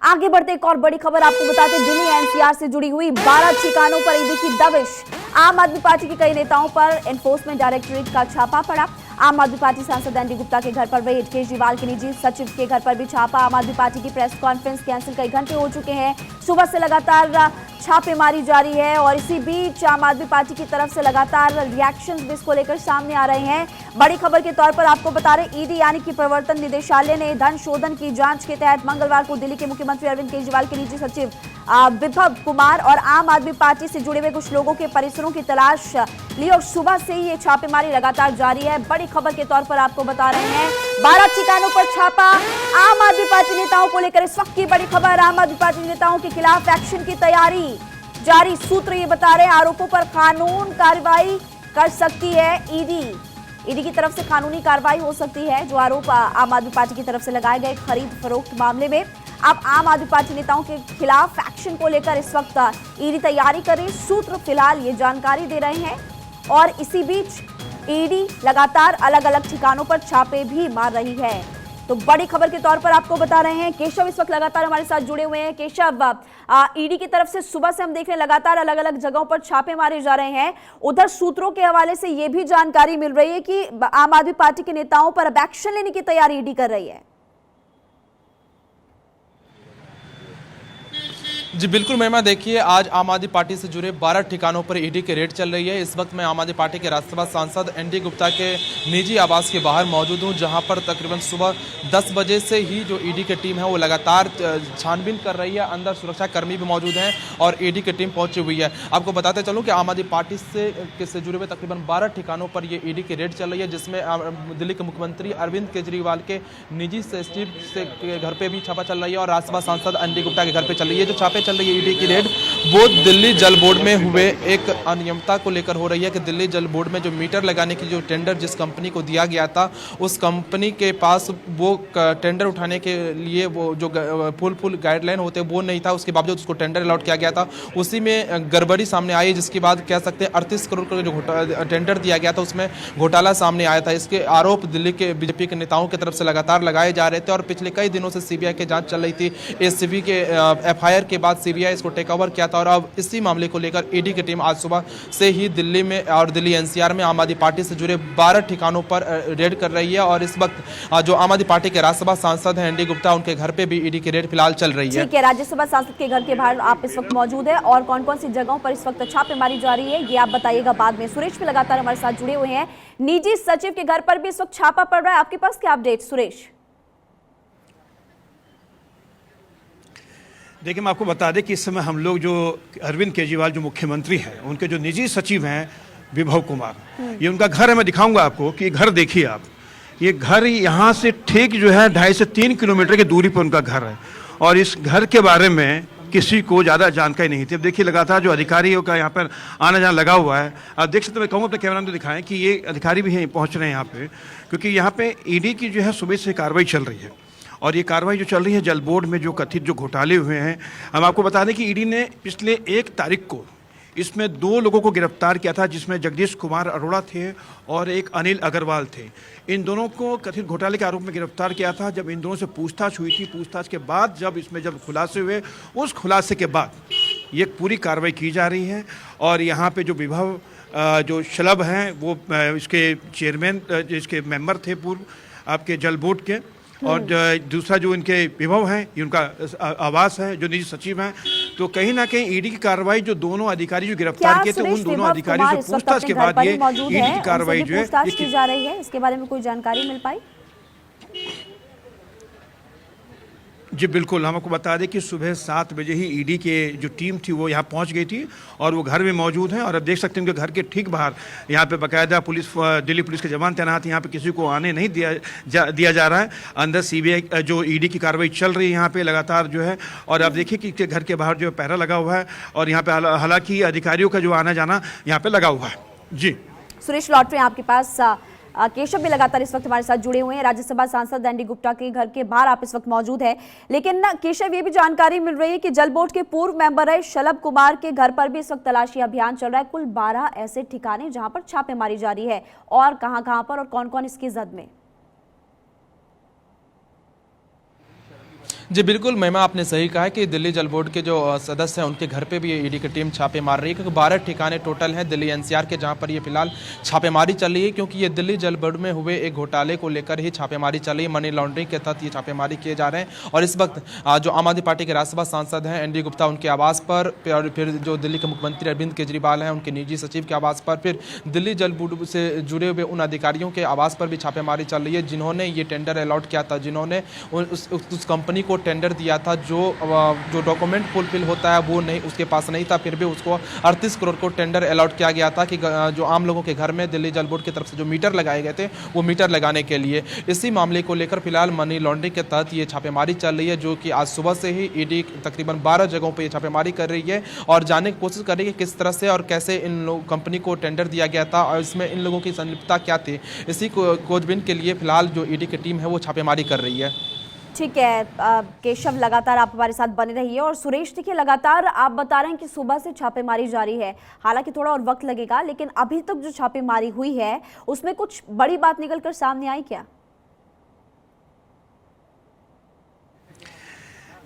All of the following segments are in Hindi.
आगे बढ़ते एक और बड़ी खबर आपको बताते, दिल्ली एनसीआर से जुड़ी हुई 12 ठिकानों पर ईडी की दबिश। आम आदमी पार्टी के कई नेताओं पर एनफोर्समेंट डायरेक्टरेट का छापा पड़ा। आम आदमी पार्टी सांसद एनडी गुप्ता के घर पर रेड, केजरीवाल के निजी सचिव के घर पर भी छापा। आम आदमी पार्टी की प्रेस कॉन्फ्रेंस कैंसिल कई घंटे हो चुके हैं। सुबह से लगातार छापेमारी जारी है और इसी बीच आम आदमी पार्टी की तरफ से लगातार रिएक्शंस भी इसको लेकर सामने आ रहे हैं। बड़ी खबर के तौर पर आपको बता रहे, ईडी यानी कि प्रवर्तन निदेशालय ने धन शोधन की जांच के तहत मंगलवार को दिल्ली के मुख्यमंत्री अरविंद केजरीवाल के निजी सचिव विभव कुमार और आम आदमी पार्टी से जुड़े हुए कुछ लोगों के परिसरों की तलाश ली और सुबह से ही ये छापेमारी लगातार जारी है। बड़ी खबर के तौर पर आपको बता रहे हैं, 12 ठिकानों पर छापा। आम आदमी पार्टी नेताओं को लेकर इस वक्त की बड़ी खबर, आम आदमी पार्टी नेताओं के खिलाफ एक्शन की तैयारी जारी। सूत्र ये बता रहे हैं, आरोपों पर कानून कार्रवाई कर सकती है ईडी। ईडी की तरफ से कानूनी कार्रवाई हो सकती है जो आरोप आम आदमी पार्टी की तरफ से लगाए गए खरीद फरोख्त मामले में। अब आम आदमी पार्टी नेताओं के खिलाफ एक्शन को लेकर इस वक्त ईडी तैयारी कर रही। सूत्र फिलहाल ये जानकारी दे रहे हैं और इसी बीच ईडी लगातार अलग अलग ठिकानों पर छापे भी मार रही है। तो बड़ी खबर के तौर पर आपको बता रहे हैं, केशव इस वक्त लगातार हमारे साथ जुड़े हुए हैं। केशव, ईडी की तरफ से सुबह से हम देख रहे हैं लगातार अलग अलग जगहों पर छापे मारे जा रहे हैं। उधर सूत्रों के हवाले से यह भी जानकारी मिल रही है कि आम आदमी पार्टी के नेताओं पर अब एक्शन लेने की तैयारी ईडी कर रही है। जी बिल्कुल महिमा, देखिए आज आम आदमी पार्टी से जुड़े 12 ठिकानों पर ईडी की रेड चल रही है। इस वक्त मैं आम आदमी पार्टी के राज्यसभा सांसद एनडी गुप्ता के निजी आवास के बाहर मौजूद हूं, जहां पर तकरीबन सुबह 10 बजे से ही जो ईडी की टीम है वो लगातार छानबीन कर रही है। अंदर सुरक्षा कर्मी भी मौजूद हैं और ईडी की टीम पहुंची हुई है। आपको बताते चलूँ कि आम आदमी पार्टी से जुड़े हुए तकरीबन 12 ठिकानों पर ये ईडी की रेड चल रही है, जिसमें दिल्ली के मुख्यमंत्री अरविंद केजरीवाल के निजी सचिव के घर पर भी छापा चल रही है और राज्यसभा सांसद एनडी गुप्ता के घर पर चल रही है। जो छापे चल रही है ईडी की रेड वो दिल्ली जल बोर्ड में हुए एक अनियमितता को लेकर हो रही है कि दिल्ली जल बोर्ड में जो मीटर लगाने की जो टेंडर जिस कंपनी को दिया गया था, उस कंपनी के पास वो टेंडर उठाने के लिए वो जो फुल गाइडलाइन होते हैं वो नहीं था। उसके बावजूद उसको टेंडर अलॉट किया गया था, उसी में गड़बड़ी सामने आई, जिसके बाद कह सकते हैं 38 करोड़ का जो टेंडर दिया गया था उसमें घोटाला सामने आया था। इसके आरोप दिल्ली के बीजेपी के नेताओं की तरफ से लगातार लगाए जा रहे थे और पिछले कई दिनों से सीबीआई की जांच चल रही थी। एसीबी के एफआईआर के बाद सीबीआई इसको टेक ओवर किया था और अब इसी मामले को लेकर ईडी की टीम आज सुबह से ही दिल्ली में और दिल्ली एनसीआर में आम आदमी पार्टी से जुड़े 12 ठिकानों पर रेड कर रही है। और इस वक्त जो आम आदमी पार्टी के राज्यसभा सांसद हैं एनडी गुप्ता, उनके घर पे भी ईडी की रेड फिलहाल चल रही है। ठीक है, राज्यसभा सांसद के घर के बाहर आप इस वक्त मौजूद है और कौन कौन सी जगहों पर इस वक्त छापेमारी जारी है ये आप बताइएगा बाद में। सुरेश भी लगातार हमारे साथ जुड़े हुए हैं, निजी सचिव के घर पर भी इस वक्त छापा पड़ रहा है, आपके पास क्या अपडेट सुरेश? देखिए, मैं आपको बता दें कि इस समय हम लोग जो अरविंद केजरीवाल जो मुख्यमंत्री हैं, उनके जो निजी सचिव हैं विभव कुमार, ये उनका घर है। मैं दिखाऊंगा आपको कि घर देखिए आप, ये घर यहाँ से ठीक जो है 2.5 से 3 किलोमीटर की दूरी पर उनका घर है और इस घर के बारे में किसी को ज़्यादा जानकारी नहीं थी। अब देखिए लगातार जो अधिकारियों का यहाँ पर आना जाना लगा हुआ है। आप देख सकते हैं, मैं कहूँगा अपने कैमरा में दिखाएं कि ये अधिकारी भी पहुँच रहे हैं यहाँ पे, क्योंकि यहाँ पे ईडी की जो है सुबह से कार्रवाई चल रही है और ये कार्रवाई जो चल रही है जल बोर्ड में जो कथित जो घोटाले हुए हैं। हम आपको बता दें कि ईडी ने पिछले 1 तारीख को इसमें 2 लोगों को गिरफ्तार किया था, जिसमें जगदीश कुमार अरोड़ा थे और एक अनिल अग्रवाल थे। इन दोनों को कथित घोटाले के आरोप में गिरफ्तार किया था। जब इन दोनों से पूछताछ हुई थी, पूछताछ के बाद जब खुलासे हुए, उस खुलासे के बाद ये पूरी कार्रवाई की जा रही है। और यहाँ पे जो विभव जो शलभ हैं वो इसके चेयरमैन, इसके मेंबर थे पूर्व आपके जल बोर्ड के, और दूसरा जो इनके विभव हैं ये उनका आवास है, जो निजी सचिव हैं। तो कहीं ना कहीं ईडी की कार्रवाई जो दोनों अधिकारी जो गिरफ्तार किए थे, उन दोनों अधिकारियों से पूछताछ के बाद ये ईडी की कार्रवाई जो है की जा रही है, इसके बारे में कोई जानकारी मिल पाई? जी बिल्कुल, हम आपको बता दें कि सुबह 7 बजे ही ईडी के जो टीम थी वो यहाँ पहुँच गई थी और वो घर में मौजूद हैं। और अब देख सकते हैं उनके घर के ठीक बाहर यहाँ पे बाकायदा दिल्ली पुलिस के जवान तैनात हैं। यहाँ पे किसी को आने नहीं दिया जा रहा है। अंदर सीबीआई जो ईडी की कार्रवाई चल रही है यहाँ पे लगातार जो है। और आप देखिए कि घर के बाहर जो पहरा लगा हुआ है और यहाँ पे हालांकि अधिकारियों का जो आना जाना यहाँ पे लगा हुआ है। जी सुरेश, लौट रहे हैं आपके पास। केशव भी लगातार इस वक्त हमारे साथ जुड़े हुए हैं, राज्यसभा सांसद एनडी गुप्ता के घर के बाहर आप इस वक्त मौजूद हैं। लेकिन केशव, ये भी जानकारी मिल रही है कि जल बोर्ड के पूर्व मेंबर है शलभ कुमार के घर पर भी इस वक्त तलाशी अभियान चल रहा है। कुल 12 ऐसे ठिकाने जहां पर छापेमारी जारी है, और कहां पर और कौन कौन इसकी जद में? जी बिल्कुल महिमा, आपने सही कहा है कि दिल्ली जल बोर्ड के जो सदस्य हैं उनके घर पे भी ईडी की टीम छापे मार रही है, क्योंकि 12 ठिकाने टोटल हैं दिल्ली एनसीआर के जहां पर ये फिलहाल छापेमारी चल रही है, क्योंकि ये दिल्ली जल बोर्ड में हुए एक घोटाले को लेकर ही छापेमारी चल रही है। मनी लॉन्ड्रिंग के तहत ये छापेमारी किए जा रहे हैं और इस वक्त जो आम आदमी पार्टी के राज्यसभा सांसद हैं एनडी गुप्ता, उनके आवास पर, और फिर जो दिल्ली के मुख्यमंत्री अरविंद केजरीवाल हैं उनके निजी सचिव के आवास पर, फिर दिल्ली जल बोर्ड से जुड़े हुए उन अधिकारियों के आवास पर भी छापेमारी चल रही है जिन्होंने ये टेंडर अलॉट किया था, जिन्होंने उस कंपनी को टेंडर दिया था जो डॉक्यूमेंट फुलफिल होता है वो नहीं उसके पास नहीं था, फिर भी उसको 38 करोड़ को टेंडर अलॉट किया गया था कि जो आम लोगों के घर में दिल्ली जल बोर्ड की तरफ से जो मीटर लगाए गए थे वो मीटर लगाने के लिए। इसी मामले को लेकर फिलहाल मनी लॉन्ड्रिंग के तहत ये छापेमारी चल रही है, जो कि आज सुबह से ही ईडी तकरीबन 12 जगहों पर ये छापेमारी कर रही है और जानने की कोशिश कर रही है कि किस तरह से और कैसे इन कंपनी को टेंडर दिया गया था और इसमें इन लोगों की संलिप्तता क्या थी। इसी खोजबीन के लिए फिलहाल जो ईडी की टीम है वो छापेमारी कर रही है। ठीक है केशव, लगातार आप हमारे साथ बने रहिए। और सुरेश, देखिए लगातार आप बता रहे हैं कि सुबह से छापेमारी जारी है, हालांकि थोड़ा और वक्त लगेगा, लेकिन अभी तक जो छापेमारी हुई है उसमें कुछ बड़ी बात निकलकर सामने आई क्या?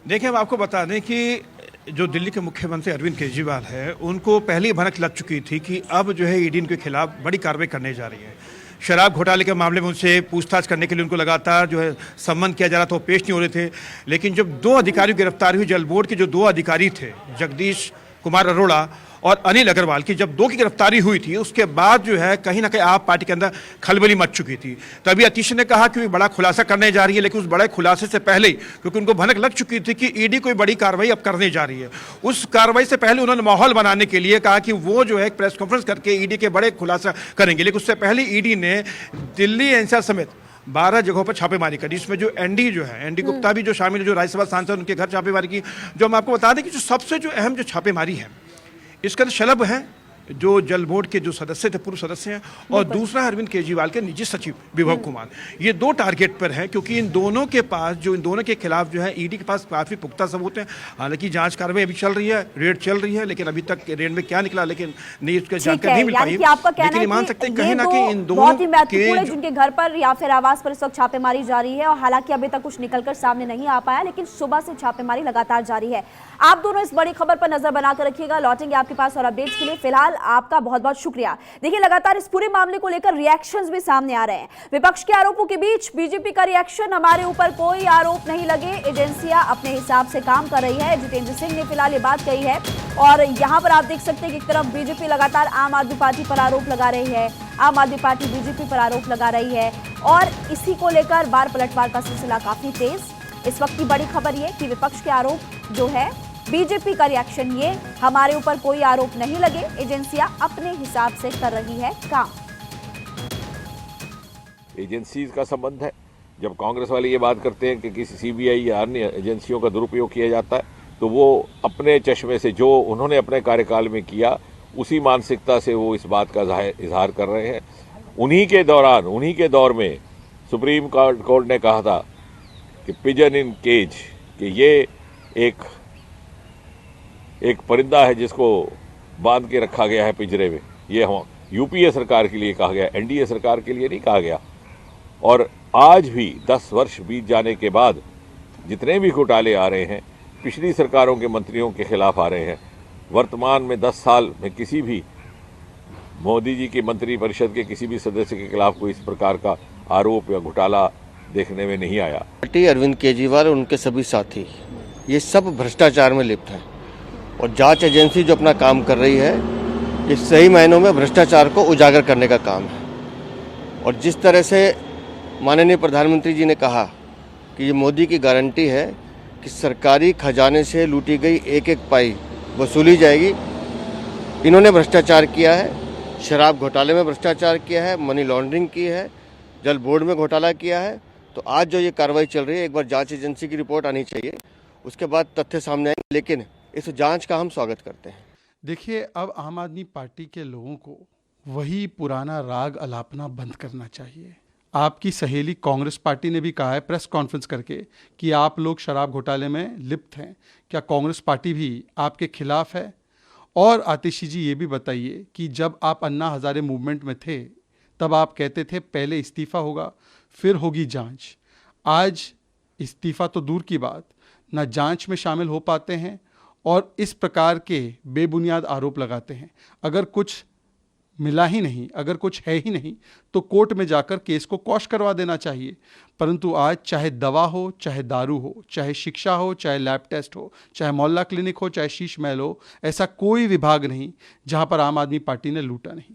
देखिए, हम आपको बता दें कि जो दिल्ली के मुख्यमंत्री अरविंद केजरीवाल है उनको पहली भनक लग चुकी थी कि अब जो है ईडी के खिलाफ बड़ी कार्रवाई करने जा रही है। शराब घोटाले के मामले में उनसे पूछताछ करने के लिए उनको लगातार जो है सम्मन किया जा रहा था, वो पेश नहीं हो रहे थे। लेकिन जब 2 अधिकारी गिरफ्तार हुई, जल बोर्ड के जो 2 अधिकारी थे, जगदीश कुमार अरोड़ा और अनिल अग्रवाल की, जब 2 की गिरफ्तारी हुई थी उसके बाद जो है कहीं ना कहीं आप पार्टी के अंदर खलबली मच चुकी थी। तभी अतीश ने कहा कि वो बड़ा खुलासा करने जा रही है, लेकिन उस बड़े खुलासे से पहले, क्योंकि उनको भनक लग चुकी थी कि ईडी कोई बड़ी कार्रवाई अब करने जा रही है, उस कार्रवाई से पहले उन्होंने माहौल बनाने के लिए कहा कि वो जो है एक प्रेस कॉन्फ्रेंस करके ईडी के बड़े खुलासा करेंगे। लेकिन उससे पहले ईडी ने दिल्ली एनसीआर समेत 12 जगहों पर छापेमारी करी। इसमें जो एनडी गुप्ता भी जो शामिल है, जो राज्यसभा सांसद, उनके घर छापेमारी की। जो हम आपको बता दें कि जो सबसे जो अहम जो छापेमारी है इसका शलभ है जो जल बोर्ड के जो सदस्य थे, पूर्व सदस्य हैं, और दूसरा अरविंद केजरीवाल के निजी सचिव विभव कुमार। ये 2 टारगेट पर हैं, क्योंकि इन दोनों के पास, जो इन दोनों के खिलाफ जो है ईडी के पास काफी पुख्ता सबूत हैं। हालांकि जांच कार्रवाई अभी चल रही है, रेड चल रही है, लेकिन अभी तक रेड में क्या निकला लेकिन नहीं, उसका जानकारी नहीं मिल पाई। लेकिन मान सकते हैं कहीं ना कहीं इन दोनों के जिनके घर पर या फिर आवास पर इस वक्त छापेमारी जारी है, और हालांकि अभी तक कुछ निकलकर सामने नहीं आ पाया, लेकिन सुबह से छापेमारी लगातार जारी है। आप दोनों इस बड़ी खबर पर नजर बनाकर रखिएगा, लौटेंगे आपके पास और अपडेट्स के लिए। फिलहाल आपका बहुत बहुत शुक्रिया। देखिए लगातार इस पूरे मामले को लेकर रिएक्शंस भी सामने आ रहे हैं। विपक्ष के आरोपों के बीच बीजेपी का रिएक्शन, हमारे ऊपर कोई आरोप नहीं लगे, एजेंसियां अपने हिसाब से काम कर रही है। जितेंद्र सिंह ने फिलहाल ये बात कही है और यहां पर आप देख सकते हैं कि एक तरफ बीजेपी लगातार आम आदमी पार्टी पर आरोप लगा रही है, आम आदमी पार्टी बीजेपी पर आरोप लगा रही है और इसी को लेकर बार पलटवार का सिलसिला काफी तेज। इस वक्त की बड़ी खबर ये कि विपक्ष के आरोप जो है, बीजेपी का रिएक्शन ये, हमारे ऊपर कोई आरोप नहीं लगे, एजेंसियां अपने हिसाब से कर रही है काम। एजेंसीज का संबंध है। जब कांग्रेस वाले ये बात करते हैं कि किसी सीबीआई या अन्य एजेंसियों का दुरुपयोग किया जाता है, तो वो अपने चश्मे से जो उन्होंने अपने कार्यकाल में किया, उसी मानसिकता से वो इस बात का इजहार कर रहे हैं। उन्हीं के दौरान, उन्हीं के दौर में सुप्रीम कोर्ट ने कहा था कि पिजन इन केज, कि ये एक परिंदा है जिसको बांध के रखा गया है पिंजरे में। ये हम यूपीए सरकार के लिए कहा गया, एनडीए सरकार के लिए नहीं कहा गया। और आज भी 10 वर्ष बीत जाने के बाद जितने भी घोटाले आ रहे हैं, पिछली सरकारों के मंत्रियों के खिलाफ आ रहे हैं। वर्तमान में 10 साल में किसी भी मोदी जी की मंत्री परिषद के किसी भी सदस्य के खिलाफ कोई इस प्रकार का आरोप या घोटाला देखने में नहीं आया। पार्टी, अरविंद केजरीवाल और उनके सभी साथी, ये सब भ्रष्टाचार में लिप्त हैं और जांच एजेंसी जो अपना काम कर रही है, ये सही मायनों में भ्रष्टाचार को उजागर करने का काम है। और जिस तरह से माननीय प्रधानमंत्री जी ने कहा कि ये मोदी की गारंटी है कि सरकारी खजाने से लूटी गई एक एक पाई वसूली जाएगी। इन्होंने भ्रष्टाचार किया है, शराब घोटाले में भ्रष्टाचार किया है, मनी लॉन्ड्रिंग की है, जल बोर्ड में घोटाला किया है। तो आज जो ये कार्रवाई चल रही है, एक बार जांच एजेंसी की रिपोर्ट आनी चाहिए, उसके बाद तथ्य सामने आएंगे, लेकिन इस जांच का हम स्वागत करते हैं। देखिए, अब आम आदमी पार्टी के लोगों को वही पुराना राग अलापना बंद करना चाहिए। आपकी सहेली कांग्रेस पार्टी ने भी कहा है प्रेस कॉन्फ्रेंस करके कि आप लोग शराब घोटाले में लिप्त हैं। क्या कांग्रेस पार्टी भी आपके खिलाफ है? और आतिशी जी ये भी बताइए कि जब आप अन्ना हजारे मूवमेंट में थे तब आप कहते थे पहले इस्तीफा होगा फिर होगी जांच। आज इस्तीफा तो दूर की बात, ना जांच में शामिल हो पाते हैं और इस प्रकार के बेबुनियाद आरोप लगाते हैं। अगर कुछ मिला ही नहीं, अगर कुछ है ही नहीं, तो कोर्ट में जाकर केस को क्वॉश करवा देना चाहिए। परंतु आज चाहे दवा हो, चाहे दारू हो, चाहे शिक्षा हो, चाहे लैब टेस्ट हो, चाहे मोहल्ला क्लिनिक हो, चाहे शीश महल हो, ऐसा कोई विभाग नहीं जहां पर आम आदमी पार्टी ने लूटा नहीं।